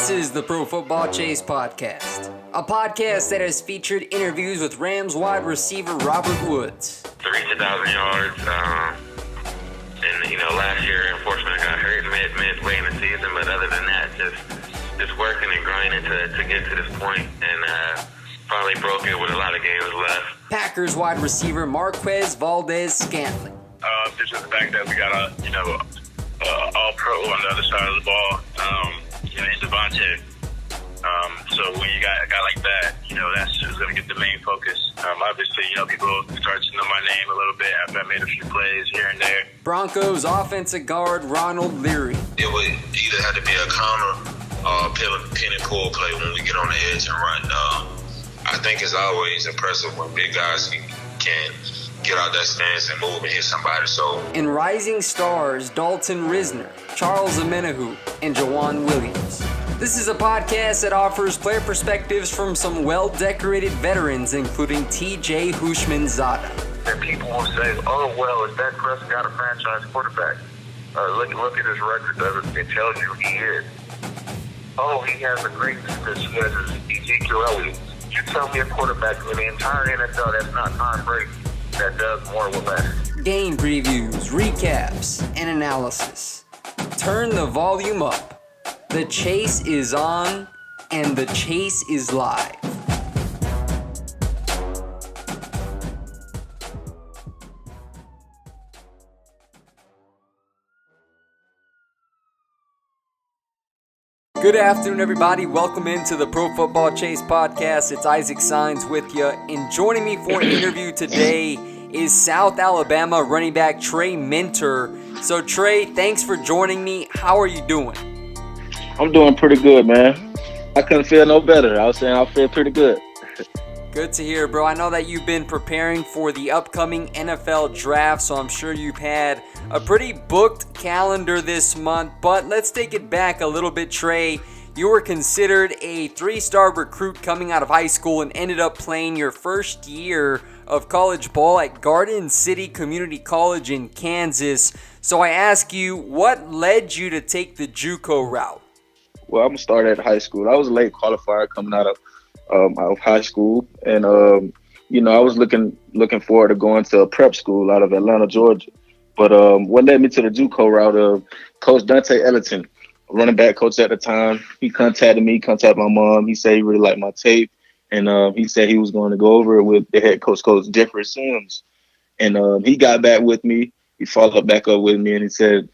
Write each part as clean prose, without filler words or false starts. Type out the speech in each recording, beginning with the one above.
This is the Pro Football Chase podcast, a podcast that has featured interviews with Rams wide receiver Robert Woods. To reach 1,000 yards, and last year, unfortunately, I got hurt midway in the season. But other than that, just working and grinding to get to this point, and finally broke it with a lot of games left. Packers wide receiver Marquez Valdez-Scantling. Just the fact that we got all pro on the other side of the ball, in Devontae. So when you got a guy like that, that's just going to get the main focus. Obviously, people start to know my name a little bit after I made a few plays here and there. Broncos offensive guard Ronald Leary. It would either have to be a counter or a pin and pull play when we get on the edge and run. I think it's always impressive when big guys can get out that stance and move and hit somebody. And rising stars Dalton Risner, Charles Amenahu, and Jawan Williams. This is a podcast that offers player perspectives from some well-decorated veterans, including T.J. Hushmanzada. And people will say, "Oh, well, is Dak Prescott a franchise quarterback? Look at his record. It tells you he is. Oh, he has a great defense. He has Ezekiel Elliott. You tell me a quarterback in the entire NFL that's not Tom Brady that does more with less." Game previews, recaps, and analysis. Turn the volume up. The chase is on, and the chase is live. Good afternoon, everybody. Welcome into the Pro Football Chase podcast. It's Isaac Signs with you. And joining me for an interview today is South Alabama running back Trey Minter. So, Trey, thanks for joining me. How are you doing? I'm doing pretty good, man. I couldn't feel no better. I was saying I feel pretty good. Good to hear, bro. I know that you've been preparing for the upcoming NFL draft, so I'm sure you've had a pretty booked calendar this month. But let's take it back a little bit, Trey. You were considered a 3-star recruit coming out of high school and ended up playing your first year of college ball at Garden City Community College in Kansas. So I ask you, what led you to take the JUCO route? Well, I'm gonna start at high school. I was a late qualifier coming out of high school, and I was looking forward to going to a prep school out of Atlanta, Georgia. But what led me to the JUCO route of Coach Dante Ellington, running back coach at the time. He contacted my mom. He said he really liked my tape, and he said he was going to go over it with the head coach, Coach Jeffrey Sims. And he got back with me. He followed back up with me, and he said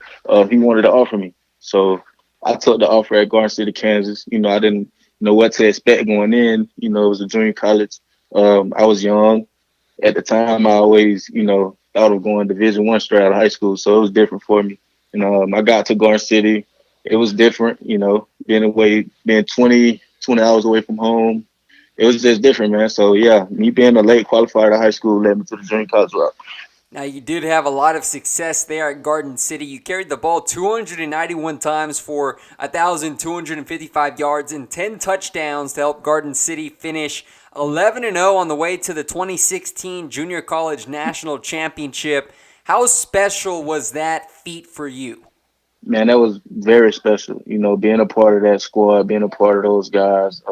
he wanted to offer me. So I took the offer at Garden City, Kansas. I didn't know what to expect going in. It was a junior college. I was young. At the time, I always, thought of going Division I straight out of high school, so it was different for me. And I got to Garden City. It was different, being 20 hours away from home. It was just different, man. So, yeah, me being a late qualifier to high school led me to the junior college route. Now, you did have a lot of success there at Garden City. You carried the ball 291 times for 1,255 yards and 10 touchdowns to help Garden City finish 11-0 on the way to the 2016 Junior College National Championship. How special was that feat for you? Man, that was very special. Being a part of that squad, being a part of those guys,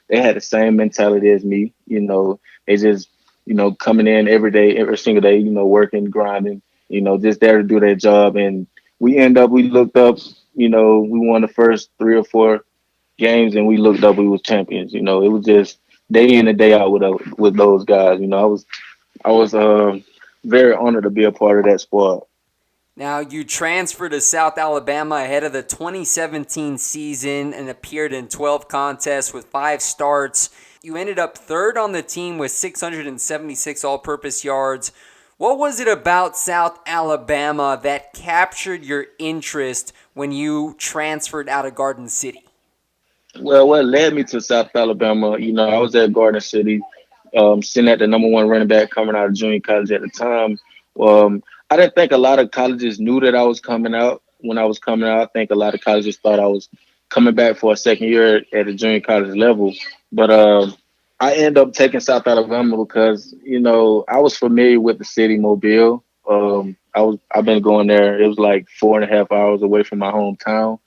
they had the same mentality as me. They just coming in every single day, working, grinding, just there to do their job. And we looked up, we won the first 3 or 4 games, and we looked up, we was champions. It was just day in and day out with those guys. I was very honored to be a part of that squad. Now, you transferred to South Alabama ahead of the 2017 season and appeared in 12 contests with 5 starts. You ended up third on the team with 676 all-purpose yards. What was it about South Alabama that captured your interest when you transferred out of Garden City? Well, what led me to South Alabama, I was at Garden City, sitting at the number 1 running back coming out of junior college at the time. I didn't think a lot of colleges knew that I was coming out. When I was coming out, I think a lot of colleges thought I was coming back for a second year at the junior college level. But I ended up taking South Alabama because, I was familiar with the city, Mobile. I've been going there. It was like 4.5 hours away from my hometown.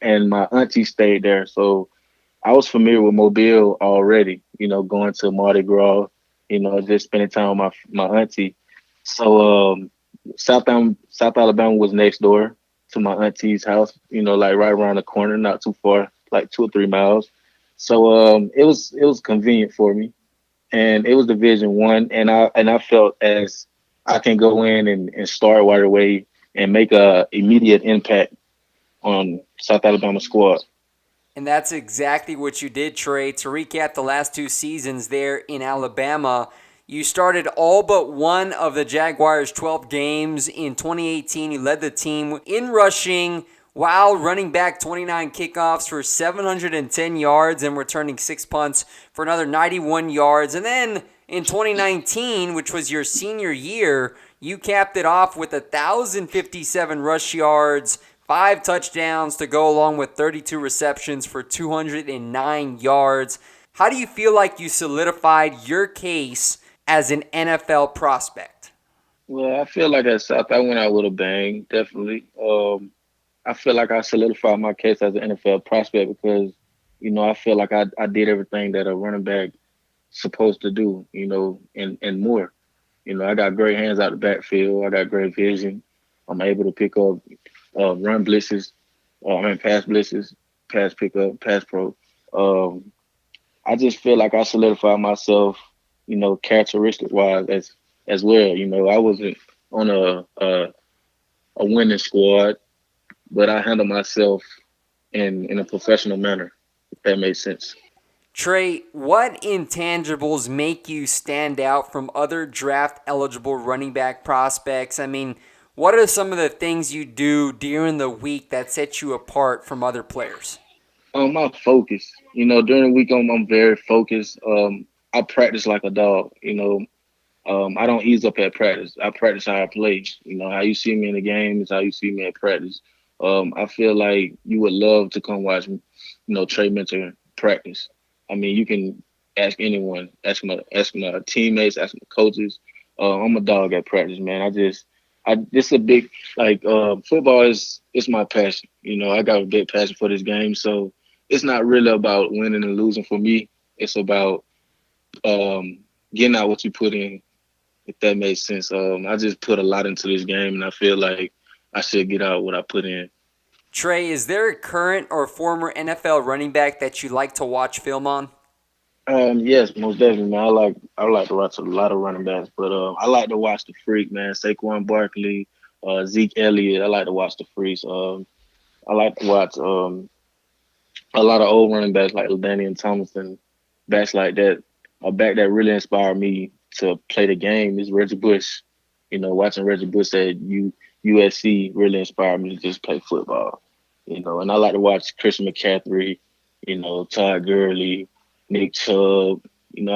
and my auntie stayed there. So I was familiar with Mobile already, going to Mardi Gras, just spending time with my auntie. So South Alabama was next door to my auntie's house, like right around the corner, not too far, like 2 or 3 miles. So it was convenient for me, and it was Division 1, and I felt as I can go in and start right away and make a immediate impact on South Alabama squad. And that's exactly what you did, Trey. To recap the last 2 seasons there in Alabama, you started all but one of the Jaguars' 12 games. In 2018, you led the team in rushing while running back 29 kickoffs for 710 yards and returning 6 punts for another 91 yards. And then in 2019, which was your senior year, you capped it off with 1,057 rush yards, 5 touchdowns to go along with 32 receptions for 209 yards. How do you feel like you solidified your case as an NFL prospect? Well, I feel like at South, I went out with a bang, definitely. I feel like I solidified my case as an NFL prospect because, I feel like I did everything that a running back supposed to do, and more. I got great hands out the backfield. I got great vision. I'm able to pick up run blitzes, pass blitzes, pass pickup, pass pro. Um, I just feel like I solidified myself, characteristic wise as well. I wasn't on a winning squad, but I handle myself in a professional manner, if that makes sense. Trey, what intangibles make you stand out from other draft-eligible running back prospects? I mean, what are some of the things you do during the week that set you apart from other players? My focus. During the week I'm very focused. I practice like a dog. I don't ease up at practice. I practice how I play. How you see me in the game is how you see me at practice. I feel like you would love to come watch me, Trey Mentor practice. I mean, you can ask anyone, ask my teammates, ask my coaches. I'm a dog at practice, man. This is a big football is my passion. I got a big passion for this game, so it's not really about winning and losing for me. It's about getting out what you put in, if that makes sense. I just put a lot into this game, and I feel like I should get out what I put in. Trey, is there a current or former NFL running back that you like to watch film on? Yes, most definitely, man. I like to watch a lot of running backs, but I like to watch the freak, man. Saquon Barkley, Zeke Elliott. I like to watch the freaks. I like to watch a lot of old running backs like LaDainian Tomlinson, backs like that. A back that really inspired me to play the game is Reggie Bush. Watching Reggie Bush at USC really inspired me to just play football. And I like to watch Christian McCaffrey, Todd Gurley, Nick Chubb, all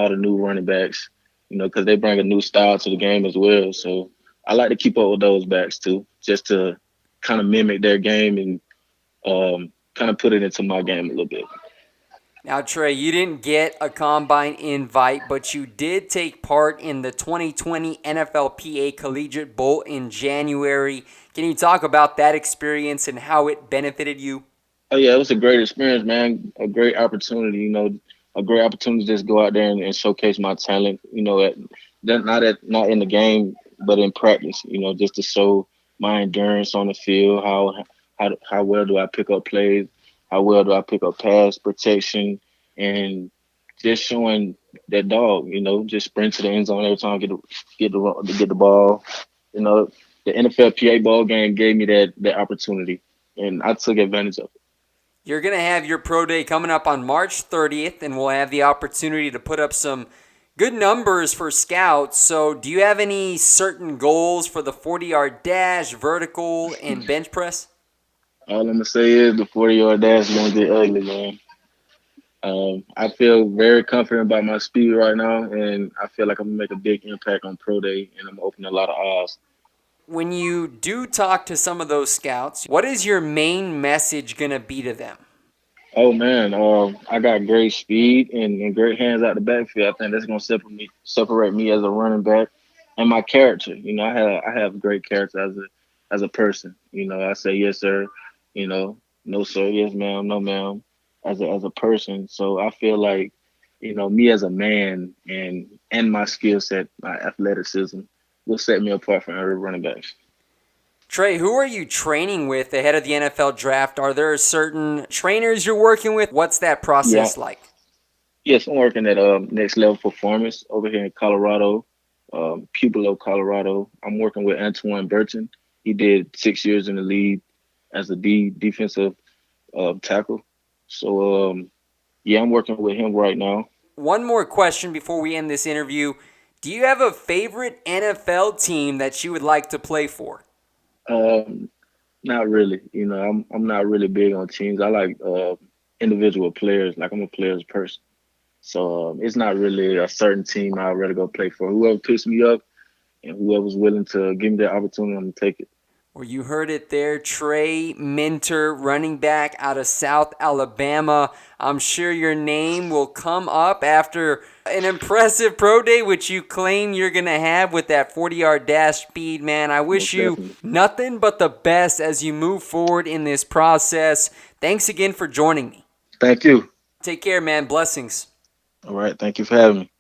the new running backs, because they bring a new style to the game as well. So I like to keep up with those backs too, just to kind of mimic their game and kind of put it into my game a little bit. Now, Trey, you didn't get a combine invite, but you did take part in the 2020 NFLPA Collegiate Bowl in January. Can you talk about that experience and how it benefited you? Oh yeah, it was a great experience, man. A great opportunity, a great opportunity to just go out there and showcase my talent. Not in the game, but in practice. Just to show my endurance on the field. How well do I pick up plays? How well do I pick up pass protection? And just showing that dog. Just sprint to the end zone every time I get the ball. The NFLPA ball game gave me that opportunity, and I took advantage of it. You're going to have your pro day coming up on March 30th, and we'll have the opportunity to put up some good numbers for scouts. So do you have any certain goals for the 40-yard dash, vertical, and bench press? All I'm going to say is the 40-yard dash is going to get ugly, man. I feel very confident about my speed right now, and I feel like I'm going to make a big impact on pro day, and I'm opening a lot of eyes. When you do talk to some of those scouts, what is your main message going to be to them? Oh, man, I got great speed and great hands out the backfield. I think that's going to separate me as a running back and my character. I have great character as a person. I say yes, sir. no sir, yes ma'am, no ma'am, as a person. So I feel like, me as a man and my skill set, my athleticism will set me apart from other running backs. Trey, who are you training with ahead of the NFL draft? Are there certain trainers you're working with? What's that Yeah, process like? yes, I'm working at Next Level Performance over here in Colorado, Pueblo, Colorado. I'm working with Antoine Burton. He did 6 years in the league as a defensive tackle. So yeah, I'm working with him right now. One more question before we end this interview. Do you have a favorite NFL team that you would like to play for? Um, Not really. I'm not really big on teams. I like individual players. Like I'm a player's person. So it's not really a certain team I'd rather go play for. Whoever picks me up and whoever's willing to give me the opportunity, I'm gonna take it. Well, you heard it there. Trey Minter, running back out of South Alabama. I'm sure your name will come up after an impressive pro day, which you claim you're going to have with that 40-yard dash speed, man. I wish Most you definitely. nothing but the best as you move forward in this process. Thanks again for joining me. Thank you. Take care, man. Blessings. All right. Thank you for having me.